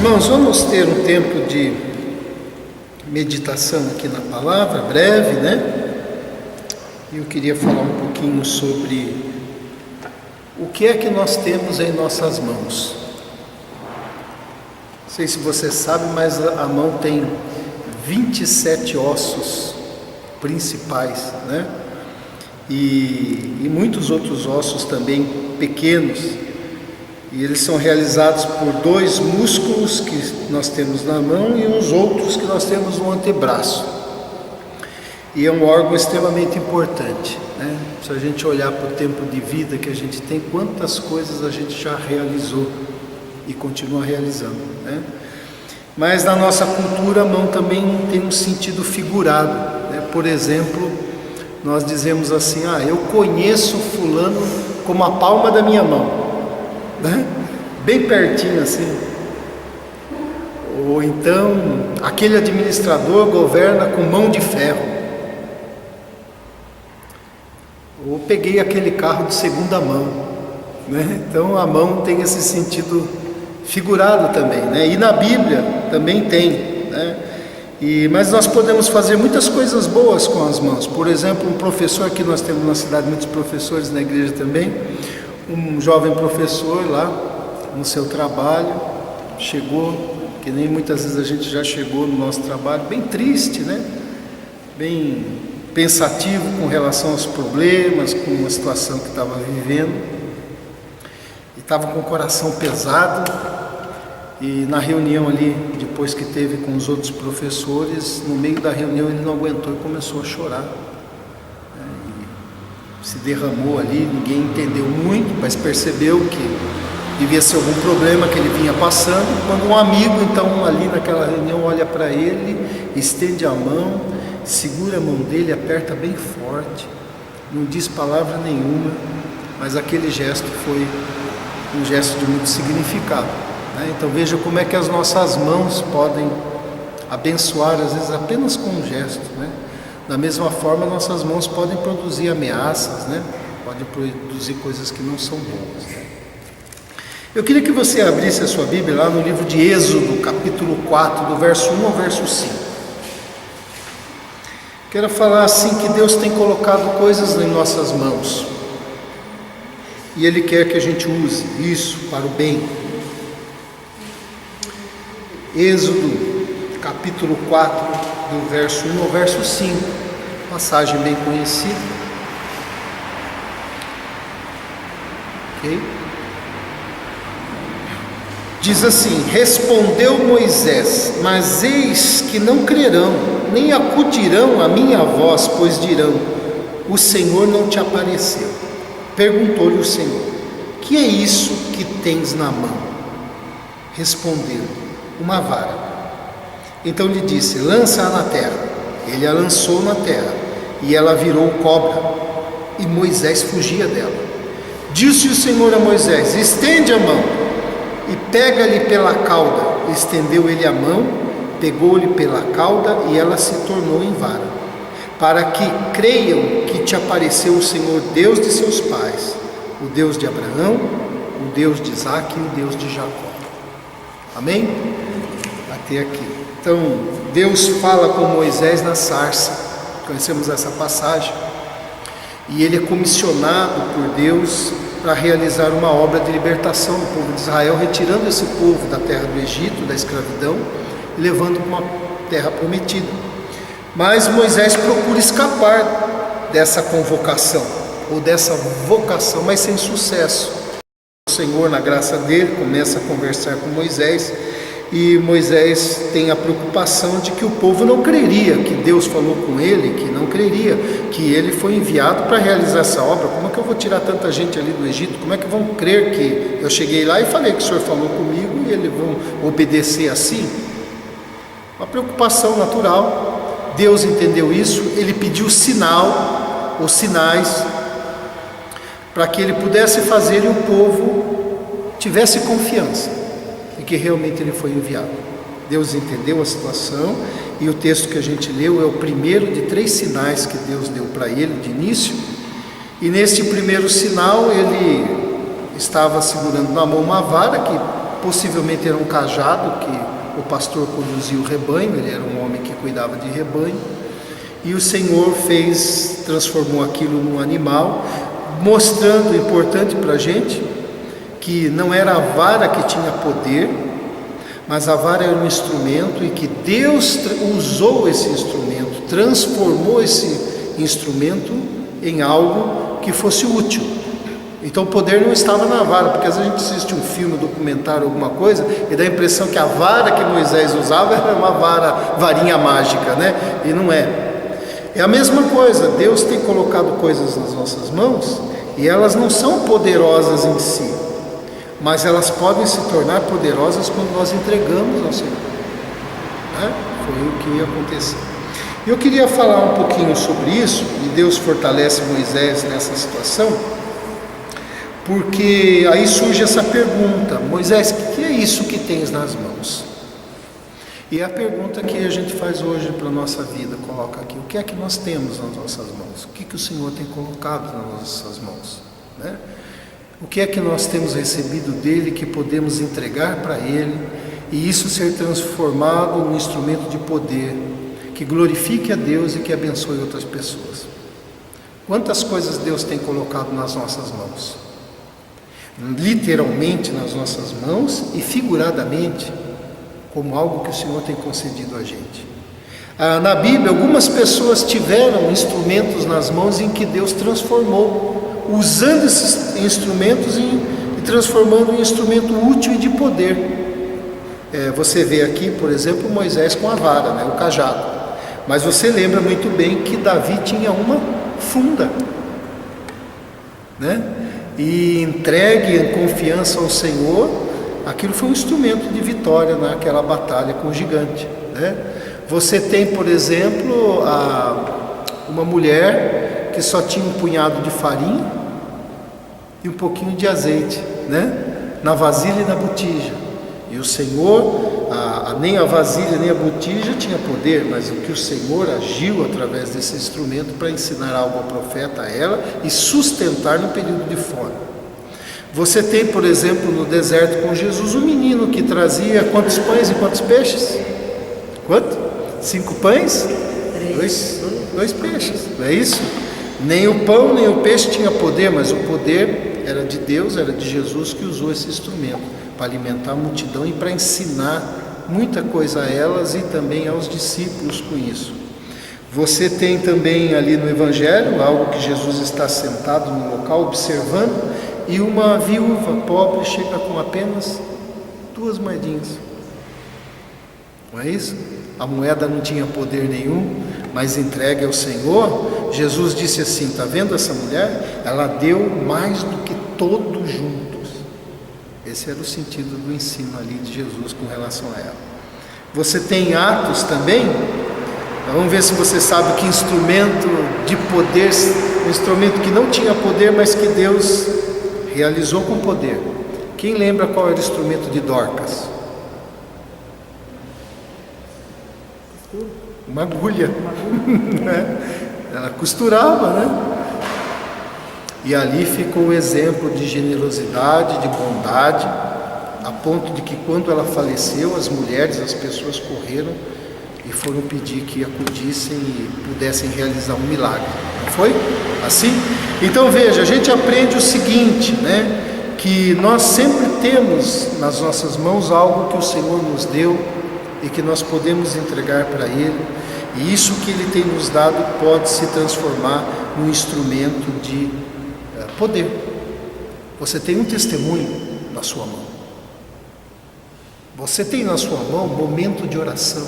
Irmãos, vamos ter um tempo de meditação aqui na palavra, breve, né? Eu queria falar um pouquinho sobre o que é que nós temos em nossas mãos. Não sei se você sabe, mas a mão tem 27 ossos principais, né? E muitos outros ossos também pequenos. E eles são realizados por dois músculos que nós temos na mão e uns outros que nós temos no antebraço. E é um órgão extremamente importante, né? Se a gente olhar para o tempo de vida que a gente tem, quantas coisas a gente já realizou e continua realizando, né? Mas na nossa cultura a mão também tem um sentido figurado, né? Por exemplo, nós dizemos assim: eu conheço fulano como a palma da minha mão, né? Bem pertinho assim. Ou então, aquele administrador governa com mão de ferro. Ou peguei aquele carro de segunda mão, né? Então a mão tem esse sentido figurado também, né? E na Bíblia também tem, né? Mas nós podemos fazer muitas coisas boas com as mãos. Por exemplo, um professor, que nós temos na cidade muitos professores, na igreja também. Um jovem professor lá no seu trabalho chegou, que nem muitas vezes a gente já chegou no nosso trabalho, bem triste, né? Bem pensativo com relação aos problemas, com a situação que estava vivendo, e estava com o coração pesado. E na reunião ali, depois que teve com os outros professores, no meio da reunião ele não aguentou e começou a chorar. Se derramou ali, ninguém entendeu muito, mas percebeu que devia ser algum problema que ele vinha passando. Quando um amigo, então, ali naquela reunião, olha para ele, estende a mão, segura a mão dele, aperta bem forte, não diz palavra nenhuma, mas aquele gesto foi um gesto de muito significado, né? Então veja como é que as nossas mãos podem abençoar, às vezes apenas com um gesto, né? Da mesma forma, nossas mãos podem produzir ameaças, né? Podem produzir coisas que não são boas, né? Eu queria que você abrisse a sua Bíblia lá no livro de Êxodo, capítulo 4, do verso 1 ao verso 5. Quero falar assim que Deus tem colocado coisas em nossas mãos. E Ele quer que a gente use isso para o bem. Êxodo, capítulo 4, do verso 1 ao verso 5, passagem bem conhecida. Ok? Diz assim: respondeu Moisés, mas eis que não crerão, nem acudirão à minha voz, pois dirão: o Senhor não te apareceu. Perguntou-lhe o Senhor: que é isso que tens na mão? Respondeu: uma vara. Então lhe disse: lança-a na terra. Ele a lançou na terra, e ela virou cobra, e Moisés fugia dela. Disse o Senhor a Moisés: estende a mão, e pega-lhe pela cauda. Estendeu ele a mão, pegou-lhe pela cauda, e ela se tornou em vara, para que creiam que te apareceu o Senhor, Deus de seus pais, o Deus de Abraão, o Deus de Isaque e o Deus de Jacó. Amém? Até aqui. Então, Deus fala com Moisés na sarça, conhecemos essa passagem, e ele é comissionado por Deus para realizar uma obra de libertação do povo de Israel, retirando esse povo da terra do Egito, da escravidão, e levando para uma terra prometida. Mas Moisés procura escapar dessa convocação, ou dessa vocação, mas sem sucesso. O Senhor, na graça dele, começa a conversar com Moisés, e Moisés tem a preocupação de que o povo não creria, que Deus falou com ele, que não creria, que ele foi enviado para realizar essa obra. Como é que eu vou tirar tanta gente ali do Egito? Como é que vão crer que eu cheguei lá e falei que o Senhor falou comigo e eles vão obedecer assim? Uma preocupação natural. Deus entendeu isso, ele pediu sinal, ou sinais, para que ele pudesse fazer e o povo tivesse confiança que realmente ele foi enviado. Deus entendeu a situação, e o texto que a gente leu é o primeiro de 3 sinais que Deus deu para ele de início. E nesse primeiro sinal ele estava segurando na mão uma vara que possivelmente era um cajado que o pastor conduzia o rebanho, ele era um homem que cuidava de rebanho, e o Senhor transformou aquilo num animal, mostrando, importante para a gente, que não era a vara que tinha poder, mas a vara era um instrumento, e que Deus usou esse instrumento, transformou esse instrumento em algo que fosse útil. Então o poder não estava na vara, porque às vezes a gente assiste um filme, um documentário, alguma coisa, e dá a impressão que a vara que Moisés usava era uma varinha mágica, né? E não é. É a mesma coisa, Deus tem colocado coisas nas nossas mãos, e elas não são poderosas em si, mas elas podem se tornar poderosas quando nós entregamos ao Senhor, né? Foi o que aconteceu. Eu queria falar um pouquinho sobre isso, e Deus fortalece Moisés nessa situação, porque aí surge essa pergunta: Moisés, o que é isso que tens nas mãos? E é a pergunta que a gente faz hoje para a nossa vida, coloca aqui: o que é que nós temos nas nossas mãos? O que o Senhor tem colocado nas nossas mãos, né? O que é que nós temos recebido dele que podemos entregar para ele, e isso ser transformado num instrumento de poder que glorifique a Deus e que abençoe outras pessoas? Quantas coisas Deus tem colocado nas nossas mãos? Literalmente nas nossas mãos e figuradamente como algo que o Senhor tem concedido a gente. Na Bíblia, algumas pessoas tiveram instrumentos nas mãos em que Deus transformou, usando esses instrumentos e transformando em instrumento útil e de poder. Você vê aqui, por exemplo, Moisés com a vara, né, o cajado. Mas você lembra muito bem que Davi tinha uma funda, né? E entregue em confiança ao Senhor, aquilo foi um instrumento de vitória naquela batalha com o gigante, né? Você tem, por exemplo, uma mulher que só tinha um punhado de farinha e um pouquinho de azeite, né? Na vasilha e na botija. E o Senhor, nem a vasilha nem a botija tinha poder, mas o que o Senhor agiu através desse instrumento para ensinar algo ao profeta, a ela, e sustentar no período de fome. Você tem, por exemplo, no deserto com Jesus, um menino que trazia quantos pães e quantos peixes? Quanto? 5 pães? 2 peixes, não é isso? Nem o pão nem o peixe tinha poder, mas o poder era de Deus, era de Jesus, que usou esse instrumento para alimentar a multidão e para ensinar muita coisa a elas e também aos discípulos com isso. Você tem também ali no Evangelho algo que Jesus está sentado no local observando, e uma viúva pobre chega com apenas 2 moedinhas. Não é isso? A moeda não tinha poder nenhum, mas entregue ao Senhor. Jesus disse assim: está vendo essa mulher? Ela deu mais do que todos juntos. Esse era o sentido do ensino ali de Jesus com relação a ela. Você tem Atos também. Vamos ver se você sabe que instrumento de poder, um instrumento que não tinha poder, mas que Deus realizou com poder. Quem lembra qual era o instrumento de Dorcas? Uma agulha. Ela costurava, né? E ali ficou o exemplo de generosidade, de bondade, a ponto de que quando ela faleceu, as mulheres, as pessoas correram e foram pedir que acudissem e pudessem realizar um milagre. Não foi assim? Então veja, a gente aprende o seguinte, né? Que nós sempre temos nas nossas mãos algo que o Senhor nos deu e que nós podemos entregar para Ele, e isso que Ele tem nos dado pode se transformar num instrumento de poder. Você tem um testemunho na sua mão. Você tem na sua mão um momento de oração.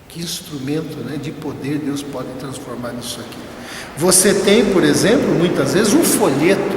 Que instrumento, né, de poder Deus pode transformar nisso aqui. Você tem, por exemplo, muitas vezes um folheto.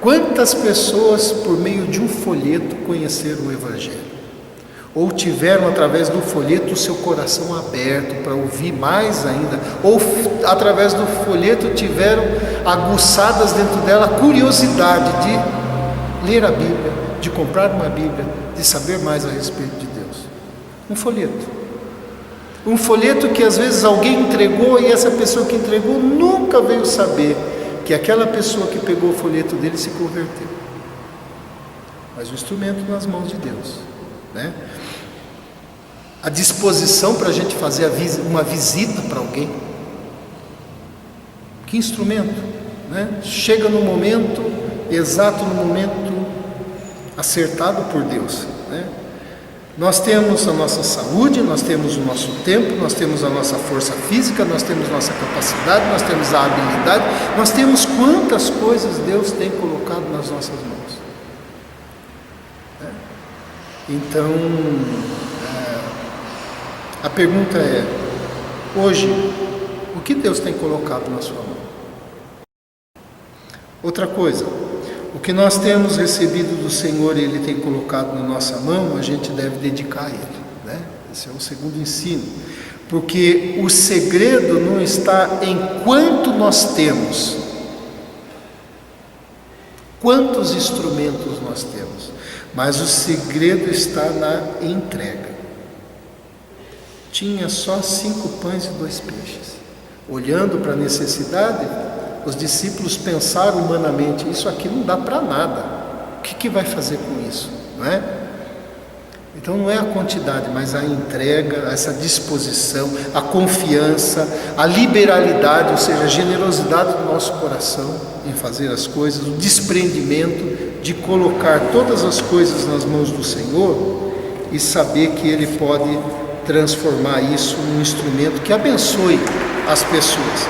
Quantas pessoas por meio de um folheto conheceram o Evangelho? Ou tiveram através do folheto o seu coração aberto para ouvir mais ainda, ou através do folheto tiveram aguçadas dentro dela a curiosidade de ler a Bíblia, de comprar uma Bíblia, de saber mais a respeito de Deus. Um folheto que às vezes alguém entregou e essa pessoa que entregou nunca veio saber que aquela pessoa que pegou o folheto dele se converteu. mas o instrumento nas mãos de Deus, né? A disposição para a gente fazer uma visita para alguém. Que instrumento, né? Chega no momento exato, no momento acertado por Deus, né? Nós temos a nossa saúde, nós temos o nosso tempo, nós temos a nossa força física, nós temos nossa capacidade, nós temos a habilidade, nós temos quantas coisas Deus tem colocado nas nossas mãos, né? Então, a pergunta é, hoje, o que Deus tem colocado na sua mão? Outra coisa, o que nós temos recebido do Senhor e Ele tem colocado na nossa mão, a gente deve dedicar a Ele, né? Esse é o segundo ensino. Porque o segredo não está em quanto nós temos, quantos instrumentos nós temos, mas o segredo está na entrega. Tinha só 5 pães e 2 peixes. Olhando para a necessidade, os discípulos pensaram humanamente, isso aqui não dá para nada, o que vai fazer com isso, não é? Então não é a quantidade, mas a entrega, essa disposição, a confiança, a liberalidade, ou seja, a generosidade do nosso coração em fazer as coisas, o desprendimento de colocar todas as coisas nas mãos do Senhor e saber que Ele pode transformar isso num instrumento que abençoe as pessoas.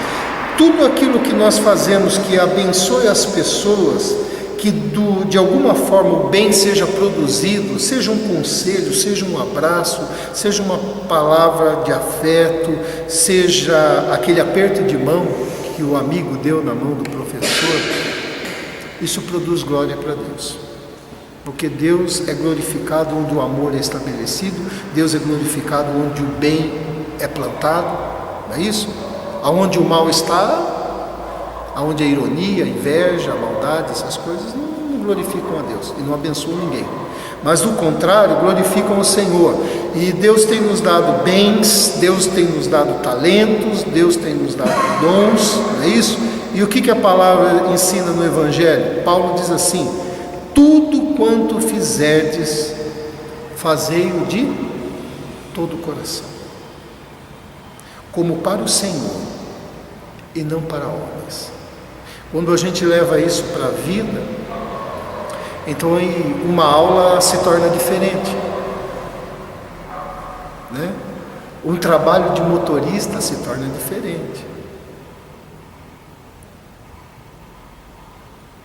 Tudo aquilo que nós fazemos que abençoe as pessoas, que de alguma forma o bem seja produzido, seja um conselho, seja um abraço, seja uma palavra de afeto, seja aquele aperto de mão que o amigo deu na mão do professor, isso produz glória para Deus. Porque Deus é glorificado onde o amor é estabelecido, Deus é glorificado onde o bem é plantado, não é isso? Aonde o mal está, aonde a ironia, a inveja, a maldade, essas coisas não glorificam a Deus e não abençoam ninguém. Mas do contrário, glorificam o Senhor. E Deus tem nos dado bens, Deus tem nos dado talentos, Deus tem nos dado dons, não é isso? E o que a palavra ensina no Evangelho? Paulo diz assim: tudo quanto fizerdes, fazei-o de todo o coração, como para o Senhor e não para homens. Quando a gente leva isso para a vida, então uma aula se torna diferente, né? Um trabalho de motorista se torna diferente.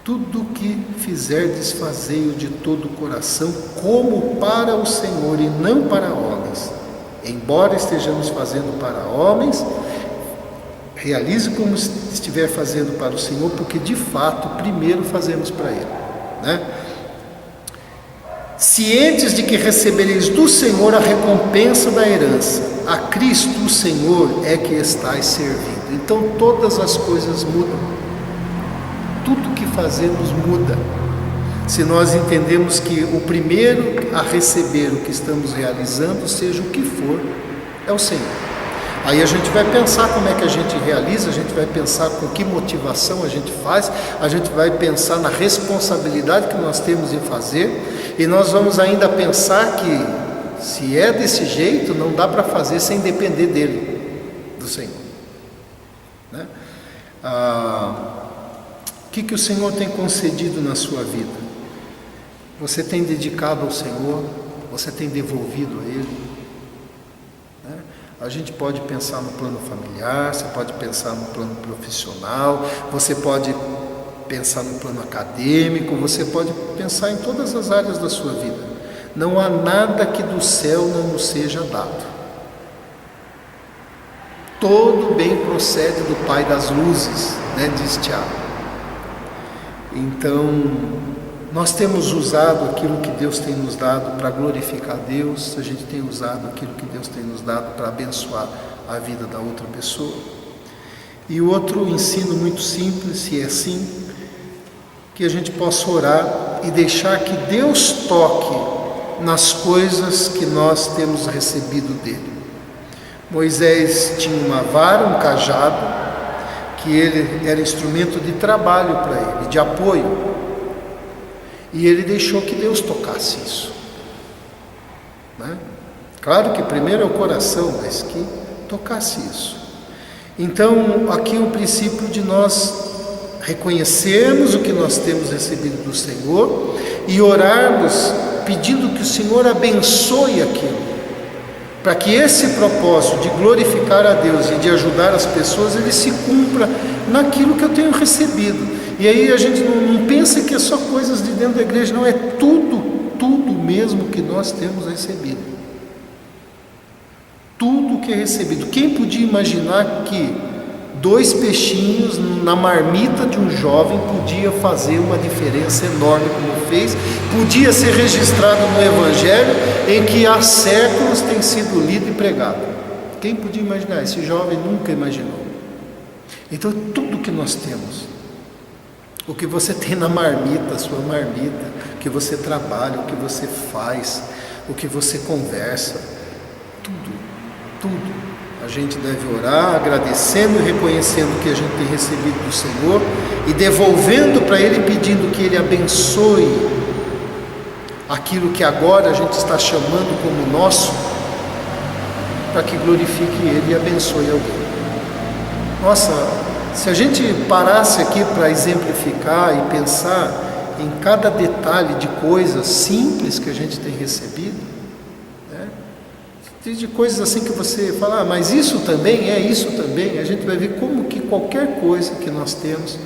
Tudo que fizerdes, fazei-o de todo o coração, como para o Senhor e não para homens. Embora estejamos fazendo para homens, realize como estiver fazendo para o Senhor, porque de fato primeiro fazemos para Ele, né? Cientes de que recebereis do Senhor a recompensa da herança, a Cristo o Senhor é que estáis servindo. Então todas as coisas mudam, tudo que fazemos muda, se nós entendemos que o primeiro a receber o que estamos realizando, seja o que for, é o Senhor. Aí a gente vai pensar como é que a gente realiza, a gente vai pensar com que motivação a gente faz, a gente vai pensar na responsabilidade que nós temos em fazer, e nós vamos ainda pensar que se é desse jeito, não dá para fazer sem depender dele, do Senhor, né? O que o Senhor tem concedido na sua vida? Você tem dedicado ao Senhor? Você tem devolvido a Ele? Né? A gente pode pensar no plano familiar, você pode pensar no plano profissional, você pode pensar no plano acadêmico, você pode pensar em todas as áreas da sua vida. Não há nada que do céu não nos seja dado. Todo bem procede do Pai das luzes, né, diz Tiago. Então, nós temos usado aquilo que Deus tem nos dado para glorificar a Deus, a gente tem usado aquilo que Deus tem nos dado para abençoar a vida da outra pessoa. E o outro ensino muito simples, se é assim, que a gente possa orar e deixar que Deus toque nas coisas que nós temos recebido dele. Moisés tinha uma vara, um cajado, que ele era instrumento de trabalho para ele, de apoio. E ele deixou que Deus tocasse isso, né? Claro que primeiro é o coração, mas que tocasse isso. Então, aqui é o princípio de nós reconhecermos o que nós temos recebido do Senhor e orarmos pedindo que o Senhor abençoe aquilo, para que esse propósito de glorificar a Deus e de ajudar as pessoas, ele se cumpra naquilo que eu tenho recebido. E aí a gente não pensa que é só coisas de dentro da igreja, não, é tudo mesmo que nós temos recebido. Tudo que é recebido. Quem podia imaginar que 2 peixinhos na marmita de um jovem podia fazer uma diferença enorme como fez, podia ser registrado no Evangelho em que há séculos tem sido lido e pregado? Quem podia imaginar? Esse jovem nunca imaginou. Então tudo que nós temos, o que você tem na marmita, a sua marmita, o que você trabalha, o que você faz, o que você conversa, tudo, a gente deve orar agradecendo e reconhecendo o que a gente tem recebido do Senhor e devolvendo para Ele, pedindo que Ele abençoe aquilo que agora a gente está chamando como nosso, para que glorifique Ele e abençoe alguém. Nossa, se a gente parasse aqui para exemplificar e pensar em cada detalhe de coisas simples que a gente tem recebido, né? De coisas assim que você fala, mas isso também, a gente vai ver como que qualquer coisa que nós temos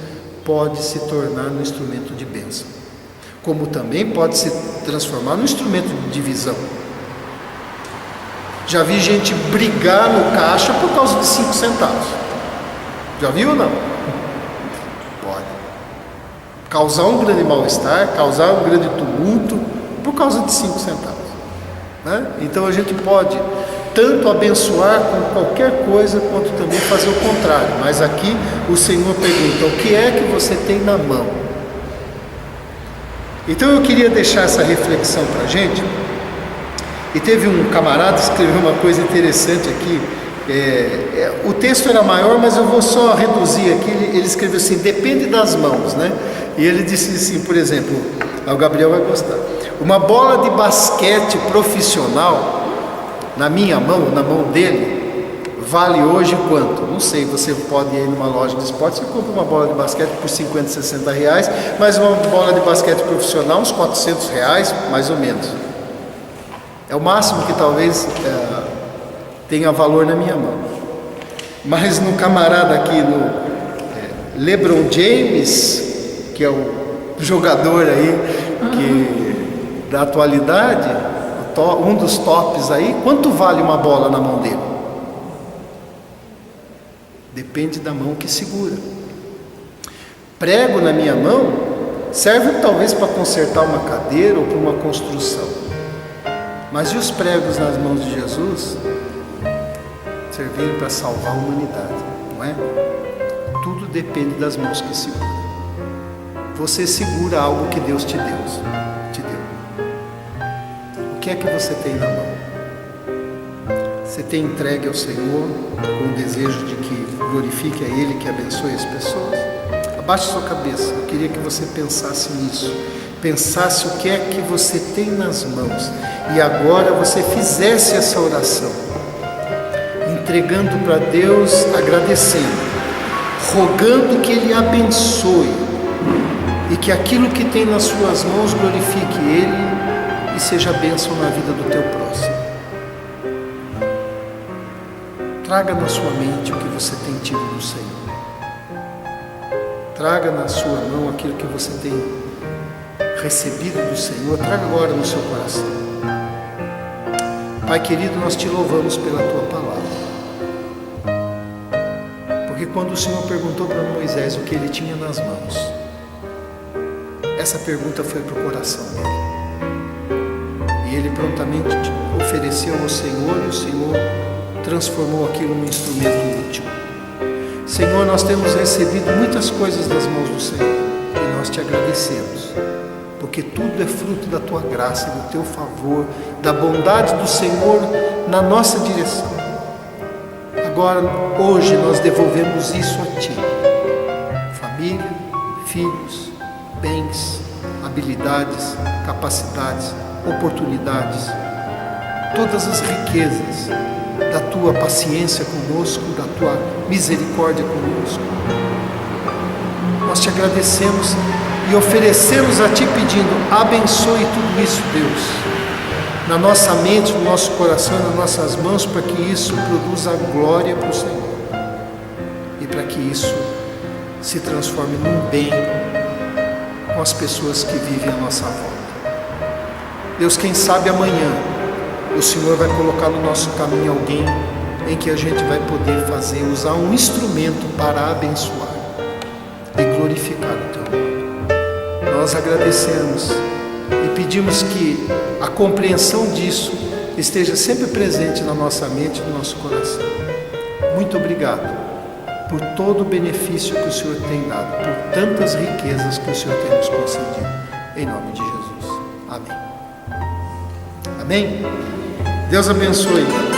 pode se tornar um instrumento de bênção, como também pode se transformar num instrumento de divisão. Já vi gente brigar no caixa por causa de 5 centavos. Já viu ou não? Pode causar um grande mal-estar, causar um grande tumulto por causa de 5 centavos, né? Então a gente pode tanto abençoar com qualquer coisa, quanto também fazer o contrário. Mas aqui o Senhor pergunta: o que é que você tem na mão? Então eu queria deixar essa reflexão para a gente. E teve um camarada que escreveu uma coisa interessante aqui. O texto era maior, mas eu vou só reduzir aqui. Ele escreveu assim: depende das mãos, né? E ele disse assim, por exemplo, o Gabriel vai gostar: uma bola de basquete profissional na minha mão, na mão dele, vale hoje quanto? Não sei, você pode ir numa loja de esporte, você compra uma bola de basquete por 50, 60 reais, mas uma bola de basquete profissional, uns 400 reais, mais ou menos. É o máximo que talvez tenha valor na minha mão. Mas no camarada aqui, no LeBron James, que é o jogador aí da atualidade, um dos tops aí, quanto vale uma bola na mão dele? Depende da mão que segura. Prego na minha mão serve talvez para consertar uma cadeira ou para uma construção. Mas e os pregos nas mãos de Jesus? Serviram para salvar a humanidade, não é? Tudo depende das mãos que seguram. Você segura algo que Deus te deu. O que é que você tem na mão? Você tem entregue ao Senhor com o desejo de que glorifique a Ele, que abençoe as pessoas? Abaixe sua cabeça. Eu queria que você pensasse nisso. Pensasse o que é que você tem nas mãos. E agora você fizesse essa oração, entregando para Deus, agradecendo, rogando que Ele abençoe e que aquilo que tem nas suas mãos glorifique Ele e seja bênção na vida do teu próximo. Traga na sua mente o que você tem tido do Senhor. Traga na sua mão aquilo que você tem recebido do Senhor. Traga agora no seu coração. Pai querido, nós te louvamos pela tua palavra. Porque quando o Senhor perguntou para Moisés o que ele tinha nas mãos, essa pergunta foi para o coração dele. E ele prontamente ofereceu ao Senhor, e o Senhor transformou aquilo num instrumento útil. Senhor, nós temos recebido muitas coisas das mãos do Senhor, e nós te agradecemos, porque tudo é fruto da tua graça, do teu favor, da bondade do Senhor na nossa direção. Agora, hoje, nós devolvemos isso a ti: família, filhos, bens, habilidades, capacidades, oportunidades, todas as riquezas da tua paciência conosco, da tua misericórdia conosco. Nós te agradecemos e oferecemos a ti pedindo, abençoe tudo isso, Deus, na nossa mente, no nosso coração, nas nossas mãos, para que isso produza glória para o Senhor e para que isso se transforme num bem com as pessoas que vivem à nossa volta. Deus, quem sabe amanhã o Senhor vai colocar no nosso caminho alguém em que a gente vai poder usar um instrumento para abençoar e glorificar o teu nome. Nós agradecemos e pedimos que a compreensão disso esteja sempre presente na nossa mente e no nosso coração. Muito obrigado por todo o benefício que o Senhor tem dado, por tantas riquezas que o Senhor tem nos concedido. Em nome de Jesus. Amém. Amém? Deus abençoe.